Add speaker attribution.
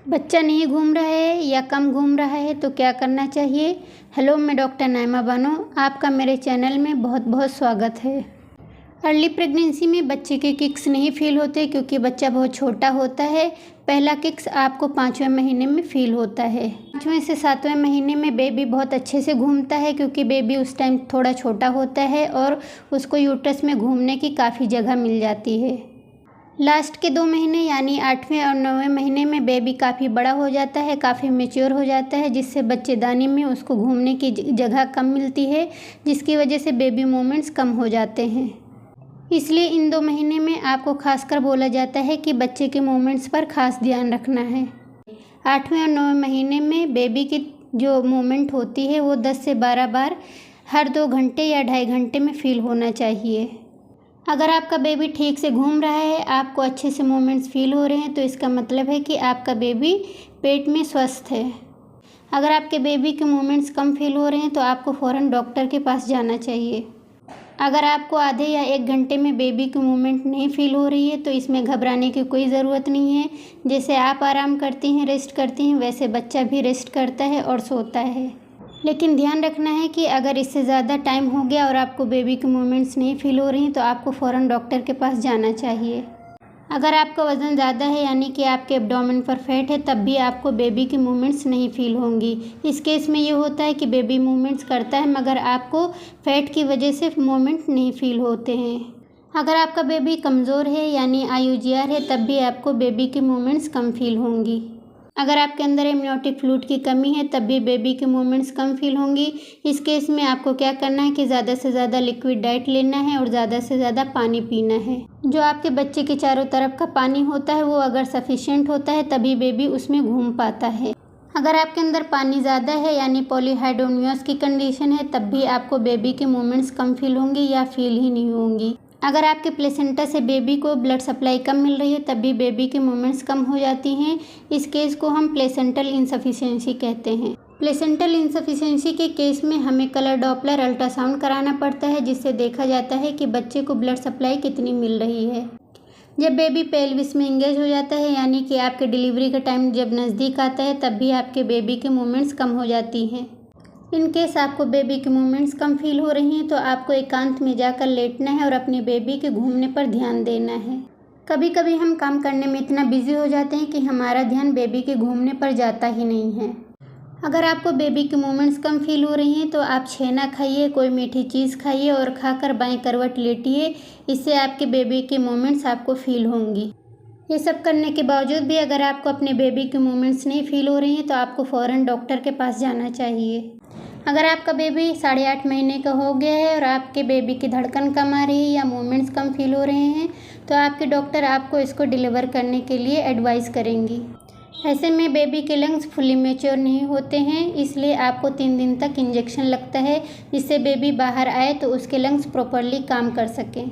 Speaker 1: बच्चा नहीं घूम रहा है या कम घूम रहा है तो क्या करना चाहिए। हेलो, मैं डॉक्टर नाइमा बानो, आपका मेरे चैनल में बहुत बहुत स्वागत है। अर्ली प्रेगनेंसी में बच्चे के किक्स नहीं फील होते क्योंकि बच्चा बहुत छोटा होता है। पहला किक्स आपको 5वें महीने में फील होता है। 5वें से 7वें महीने में बेबी बहुत अच्छे से घूमता है क्योंकि बेबी उस टाइम थोड़ा छोटा होता है और उसको यूट्रस में घूमने की काफ़ी जगह मिल जाती है। लास्ट के 2 महीने यानी 8वें और 9वें महीने में बेबी काफ़ी बड़ा हो जाता है, काफ़ी मैच्योर हो जाता है, जिससे बच्चेदानी में उसको घूमने की जगह कम मिलती है, जिसकी वजह से बेबी मूवमेंट्स कम हो जाते हैं। इसलिए इन 2 महीने में आपको खासकर बोला जाता है कि बच्चे के मूवमेंट्स पर खास ध्यान रखना है। 8वें और 9वें महीने में बेबी की जो मूवमेंट होती है वो 10 से 12 बार हर 2 घंटे या 2.5 घंटे में फील होना चाहिए। अगर आपका बेबी ठीक से घूम रहा है, आपको अच्छे से मूवमेंट्स फील हो रहे हैं, तो इसका मतलब है कि आपका बेबी पेट में स्वस्थ है। अगर आपके बेबी के मूवमेंट्स कम फील हो रहे हैं तो आपको फ़ौरन डॉक्टर के पास जाना चाहिए। अगर आपको आधे या 1 घंटे में बेबी की मूवमेंट नहीं फील हो रही है तो इसमें घबराने की कोई ज़रूरत नहीं है। जैसे आप आराम करती हैं, रेस्ट करती हैं, वैसे बच्चा भी रेस्ट करता है और सोता है। लेकिन ध्यान रखना है कि अगर इससे ज़्यादा टाइम हो गया और आपको बेबी के मूवमेंट्स नहीं फील हो रही हैं तो आपको फ़ौरन डॉक्टर के पास जाना चाहिए। अगर आपका वज़न ज़्यादा है यानी कि आपके एब्डोमेन पर फैट है, तब भी आपको बेबी की मूवमेंट्स नहीं फील होंगी। इस केस में ये होता है कि बेबी मूवमेंट्स करता है मगर आपको फैट की वजह से मूवमेंट नहीं फील होते हैं। अगर आपका बेबी कमज़ोर है यानी IUGR है, तब भी आपको बेबी की मूवमेंट्स कम फील होंगी। अगर आपके अंदर एमनियोटिक फ्लूइड की कमी है तब भी बेबी के मूवमेंट्स कम फील होंगी। इस केस में आपको क्या करना है कि ज़्यादा से ज़्यादा लिक्विड डाइट लेना है और ज़्यादा से ज़्यादा पानी पीना है। जो आपके बच्चे के चारों तरफ का पानी होता है वो अगर सफिशिएंट होता है तभी बेबी उसमें घूम पाता है। अगर आपके अंदर पानी ज़्यादा है यानी पॉलीहाइड्रोनियस की कंडीशन है, तब भी आपको बेबी के मूवमेंट्स कम फील होंगी या फील ही नहीं होंगी। अगर आपके प्लेसेंटा से बेबी को ब्लड सप्लाई कम मिल रही है तब भी बेबी की मूवमेंट्स कम हो जाती हैं। इस केस को हम प्लेसेंटल इनसफिशिएंसी कहते हैं। प्लेसेंटल इनसफिशिएंसी के केस में हमें कलर डॉपलर अल्ट्रासाउंड कराना पड़ता है, जिससे देखा जाता है कि बच्चे को ब्लड सप्लाई कितनी मिल रही है। जब बेबी पेल्विस में इंगेज हो जाता है यानी कि आपके डिलीवरी का टाइम जब नज़दीक आता है, तब भी आपके बेबी के मूवमेंट्स कम हो जाती हैं। इन केस आपको बेबी के मूवमेंट्स कम फील हो रही हैं तो आपको एकांत में जाकर लेटना है और अपने बेबी के घूमने पर ध्यान देना है। कभी कभी हम काम करने में इतना बिजी हो जाते हैं कि हमारा ध्यान बेबी के घूमने पर जाता ही नहीं है। अगर आपको बेबी के मूवमेंट्स कम फील हो रही हैं तो आप छेना खाइए, कोई मीठी चीज़ खाइए और खाकर बाएं करवट लेटिए। इससे आपके बेबी के मूवमेंट्स आपको फील होंगी। ये सब करने के बावजूद भी अगर आपको अपने बेबी के मूवमेंट्स नहीं फील हो रही हैं तो आपको फ़ौरन डॉक्टर के पास जाना चाहिए। अगर आपका बेबी 8.5 महीने का हो गया है और आपके बेबी की धड़कन कम आ रही है या मूवमेंट्स कम फील हो रहे हैं तो आपके डॉक्टर आपको इसको डिलीवर करने के लिए एडवाइस करेंगी। ऐसे में बेबी के लंग्स फुली मैच्योर नहीं होते हैं, इसलिए आपको 3 दिन तक इंजेक्शन लगता है जिससे बेबी बाहर आए तो उसके लंग्स प्रॉपरली काम कर सकें।